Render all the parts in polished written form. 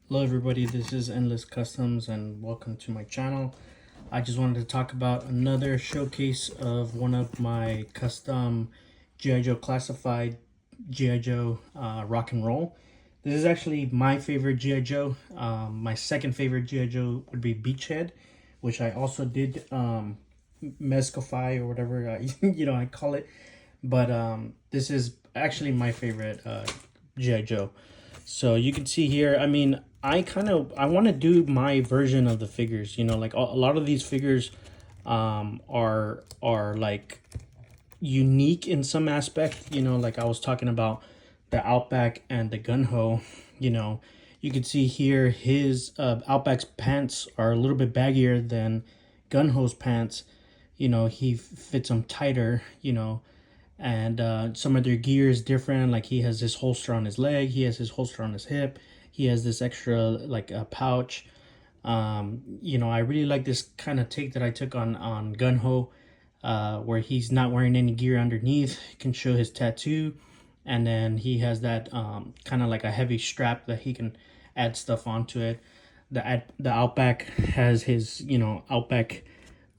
Hello everybody, this is Endless Customs and welcome to my channel. I just wanted to talk about another showcase of one of my custom G.I. Joe classified G.I. Joe rock and roll. This is actually my favorite G.I. Joe. My second favorite G.I. Joe would be Beachhead, which I also did Mezcofy or whatever I call it. But this is actually my favorite G.I. Joe. So you can see here, I mean, I want to do my version of the figures, like a lot of these figures are like unique in some aspect, like I was talking about the Outback and the Gun-Ho, you know. You can see here his Outback's pants are a little bit baggier than Gun-Ho's pants. He fits them tighter, and some of their gear is different. Like he has this holster on his leg, he has his holster on his hip, he has this extra like a pouch. I really like this kind of take that I took on Gun-Ho, where he's not wearing any gear underneath. He can show his tattoo, and then he has that kind of like a heavy strap that he can add stuff onto it. The Outback has his Outback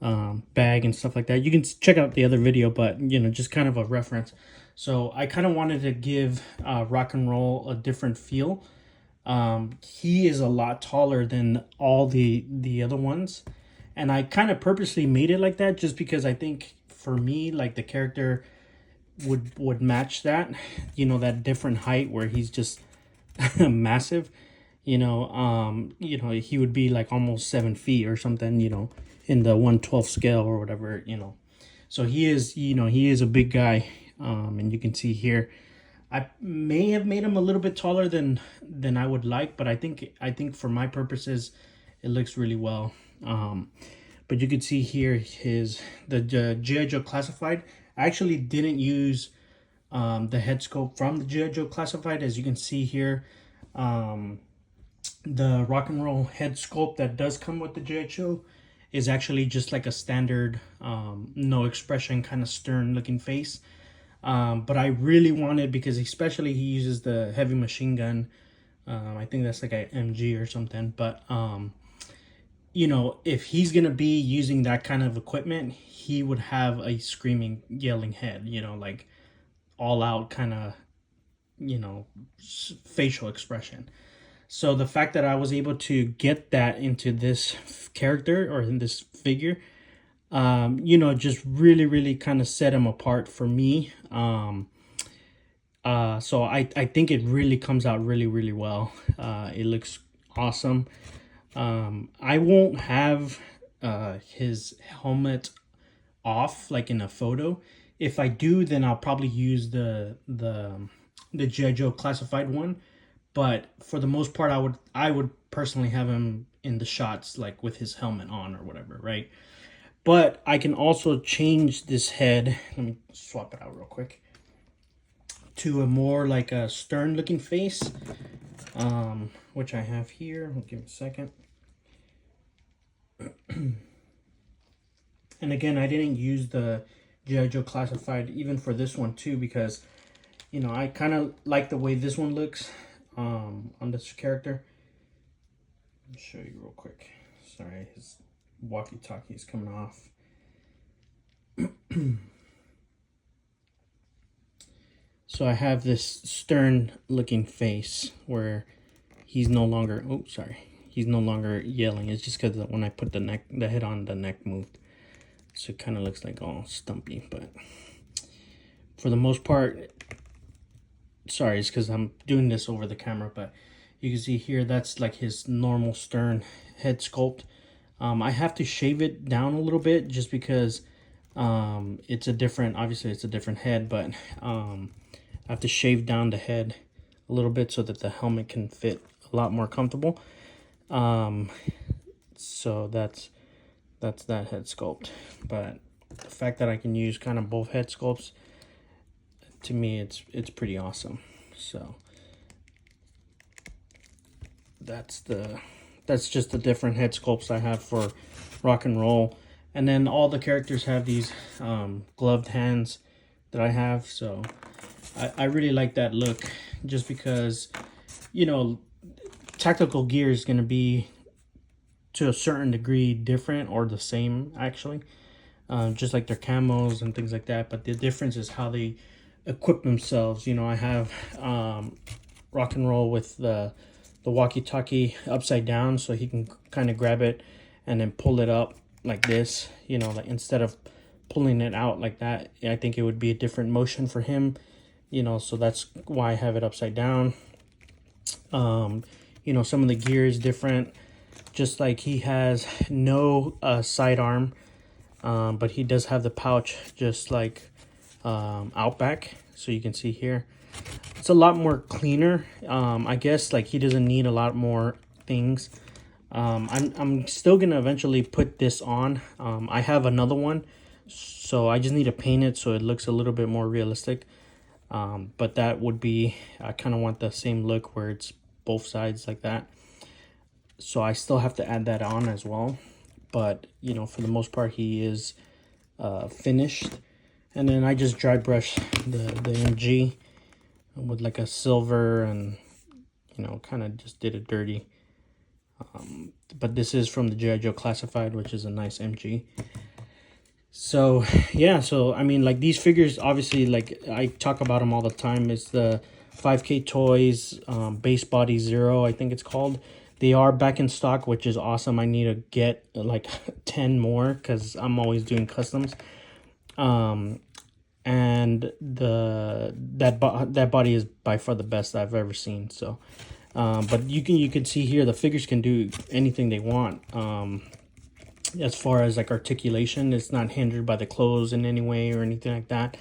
bag and stuff like that. You can check out the other video, but just kind of a reference. So I kind of wanted to give rock and roll a different feel. He is a lot taller than all the other ones, and I kind of purposely made it like that just because I think for me, like, the character would match that, that different height where he's just massive. He would be like almost 7 feet or something, in the 1/12 scale or whatever. So he is a big guy. And you can see here, I may have made him a little bit taller than I would like, but I think for my purposes, it looks really well. But you can see here the G.I. Joe Classified. I actually didn't use the head sculpt from the G.I. Joe Classified. As you can see here, the rock and roll head sculpt that does come with the G.I. Joe is actually just like a standard no expression, kind of stern looking face. But I really wanted, because especially he uses the heavy machine gun. I think that's like a MG or something. But if he's gonna be using that kind of equipment, he would have a screaming, yelling head. Like all out kind of, facial expression. So the fact that I was able to get that into this character or in this figure, just really, really kind of set him apart for me. So I think it really comes out really, really well. It looks awesome. I won't have his helmet off like in a photo. If I do, then I'll probably use the G.I. Joe Classified one. But for the most part, I would personally have him in the shots like with his helmet on or whatever, right? But I can also change this head. Let me swap it out real quick to a more like a stern looking face, which I have here. I'll give me a second. And again, I didn't use the G.I. Joe Classified even for this one too, because I kind of like the way this one looks on this character. Let me show you real quick. Sorry, his walkie-talkie is coming off. So I have this stern looking face where he's no longer, he's no longer yelling. It's just because when I put the head on, the neck moved. So it kind of looks like all stumpy, but for the most part, sorry, it's because I'm doing this over the camera, but you can see here, that's like his normal stern head sculpt. I have to shave it down a little bit just because obviously it's a different head, but I have to shave down the head a little bit so that the helmet can fit a lot more comfortable. So that's that head sculpt. But the fact that I can use kind of both head sculpts, to me, it's pretty awesome. So that's just the different head sculpts I have for rock and roll. And then all the characters have these gloved hands that I have. So I really like that look, just because, tactical gear is going to be to a certain degree different or the same actually, just like their camos and things like that. But the difference is how they equip themselves. You know, I have rock and roll with the walkie-talkie upside down, so he can kind of grab it and then pull it up like this. You know, like instead of pulling it out like that, I think it would be a different motion for him. You know, so that's why I have it upside down. You know, some of the gear is different. Just like he has no sidearm, but he does have the pouch, just like Outback. So you can see here, it's a lot more cleaner. I guess like he doesn't need a lot more things. I'm still gonna eventually put this on. I have another one, so I just need to paint it so it looks a little bit more realistic. But that would be, I kind of want the same look where it's both sides like that. So I still have to add that on as well. But, you know, for the most part, he is finished. And then I just dry brush the MG with like a silver and, you know, kind of just did it dirty. But this is from the G.I. Joe Classified, which is a nice MG. So, yeah, so, I mean, like, these figures, obviously, like, I talk about them all the time. It's the 5K Toys Base Body Zero, I think it's called. They are back in stock, which is awesome. I need to get, like, 10 more because I'm always doing customs. And that body is by far the best I've ever seen. So, but you can see here the figures can do anything they want. As far as like articulation, it's not hindered by the clothes in any way or anything like that.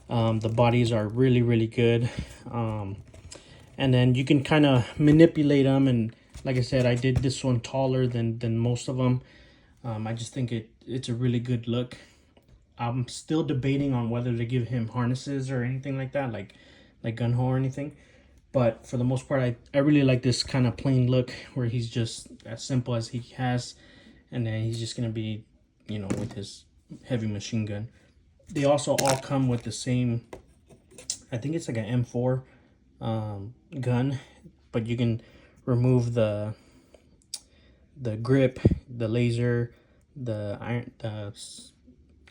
The bodies are really, really good. And then you can kind of manipulate them. And like I said, I did this one taller than most of them. I just think it's a really good look. I'm still debating on whether to give him harnesses or anything like that, like gun-ho or anything. But for the most part, I really like this kind of plain look where he's just as simple as he has. And then he's just going to be, you know, with his heavy machine gun. They also all come with the same, I think it's like an M4 gun. But you can remove the grip, the laser, the iron,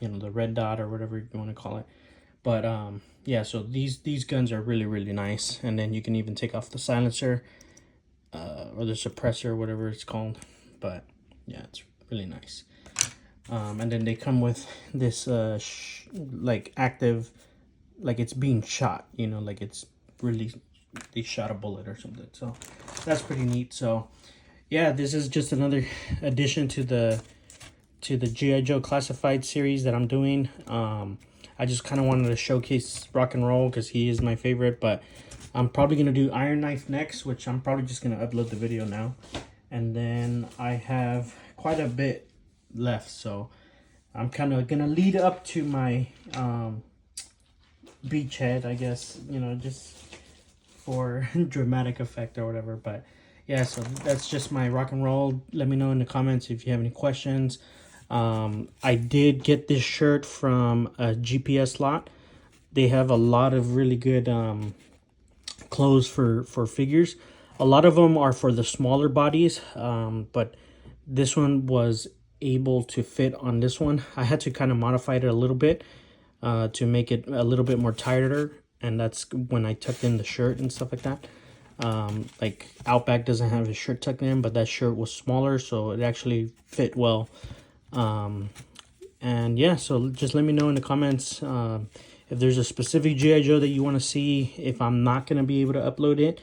you know, the red dot or whatever you want to call it. But yeah, so these guns are really, really nice. And then you can even take off the silencer or the suppressor, whatever it's called. But yeah, it's really nice. And then they come with this like active, like it's being shot, you know, like it's really, they shot a bullet or something. So that's pretty neat. So yeah, this is just another addition to the G.I. Joe Classified series that I'm doing. I just kind of wanted to showcase Rock and Roll because he is my favorite. But I'm probably going to do Iron Knife next, which I'm probably just going to upload the video now. And then I have quite a bit left, so I'm kind of gonna lead up to my beachhead, I guess, you know, just for dramatic effect or whatever. But yeah, so that's just my Rock and Roll. Let me know in the comments if you have any questions. I did get this shirt from a GPS lot. They have a lot of really good clothes for figures. A lot of them are for the smaller bodies, but this one was able to fit on this one. I had to kind of modify it a little bit to make it a little bit more tighter, and that's when I tucked in the shirt and stuff like that. Like Outback doesn't have his shirt tucked in, but that shirt was smaller, so it actually fit well. And yeah, so just let me know in the comments if there's a specific G.I. Joe that you want to see, if I'm not going to be able to upload it.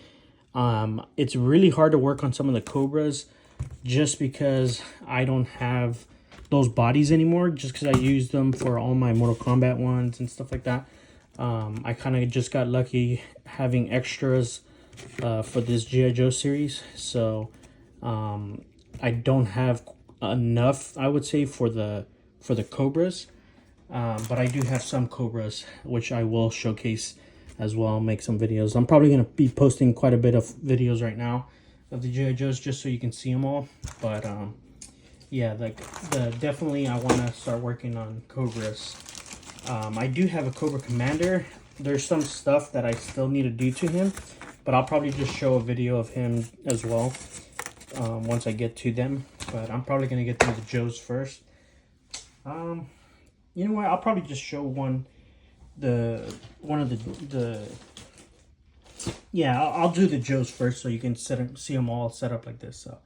It's really hard to work on some of the Cobras just because I don't have those bodies anymore, just because I used them for all my Mortal Kombat ones and stuff like that. I kind of just got lucky having extras for this G.I. Joe series, so I don't have enough, I would say, for the Cobras, but I do have some Cobras which I will showcase as well, make some videos. I'm probably going to be posting quite a bit of videos right now of the G.I. Joes just so you can see them all. But yeah, like definitely I want to start working on Cobras. I do have a Cobra Commander. There's some stuff that I still need to do to him, but I'll probably just show a video of him as well once I get to them. But I'm probably gonna get through the Joes first. You know what? I'll probably just show one of the yeah. I'll do the Joes first so you can see them all set up like this. So,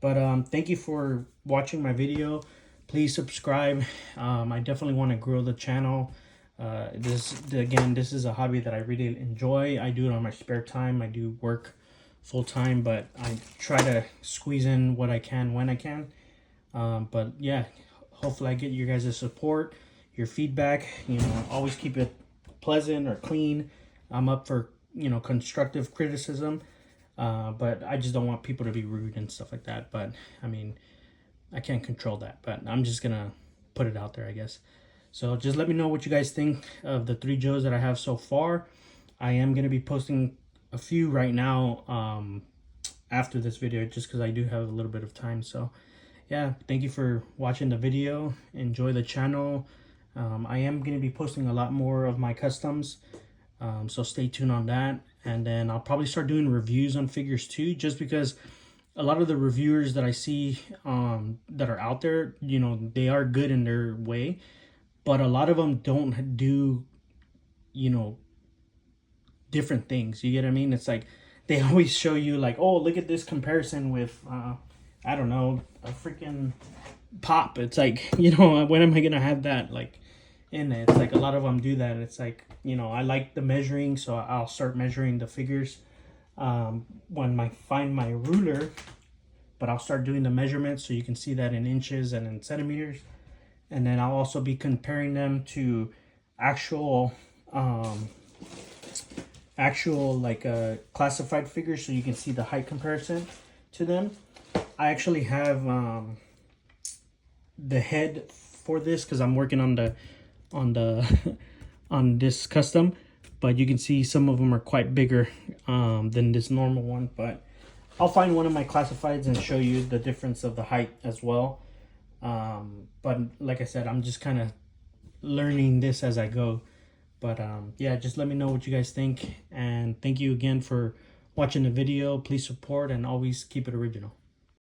but thank you for watching my video. Please subscribe. I definitely want to grow the channel. Again, this is a hobby that I really enjoy. I do it on my spare time. I do work full time, but I try to squeeze in what I can when I can. But yeah, hopefully I get you guys' support, your feedback. You know, always keep it pleasant or clean. I'm up for, you know, constructive criticism, but I just don't want people to be rude and stuff like that. But I mean, I can't control that, but I'm just gonna put it out there, I guess. So just let me know what you guys think of the 3 Joes that I have so far. I am gonna be posting a few right now after this video, just because I do have a little bit of time. So yeah, thank you for watching the video. Enjoy the channel. I am going to be posting a lot more of my customs, so stay tuned on that. And then I'll probably start doing reviews on figures too, just because a lot of the reviewers that I see that are out there, you know, they are good in their way, but a lot of them don't do, you know, different things. You get what I mean? It's like they always show you like, oh, look at this comparison with I don't know, a freaking pop. It's like, you know, when am I gonna have that like in it? It's like a lot of them do that. It's like, you know, I like the measuring, so I'll start measuring the figures when I find my ruler, but I'll start doing the measurements so you can see that in inches and in centimeters. And then I'll also be comparing them to actual like classified figures, so you can see the height comparison to them. I actually have the head for this because I'm working on the on this custom, but you can see some of them are quite bigger than this normal one. But I'll find one of my classifieds and show you the difference of the height as well. But like I said, I'm just kind of learning this as I go. But yeah, just let me know what you guys think, and thank you again for watching the video. Please support and always keep it original.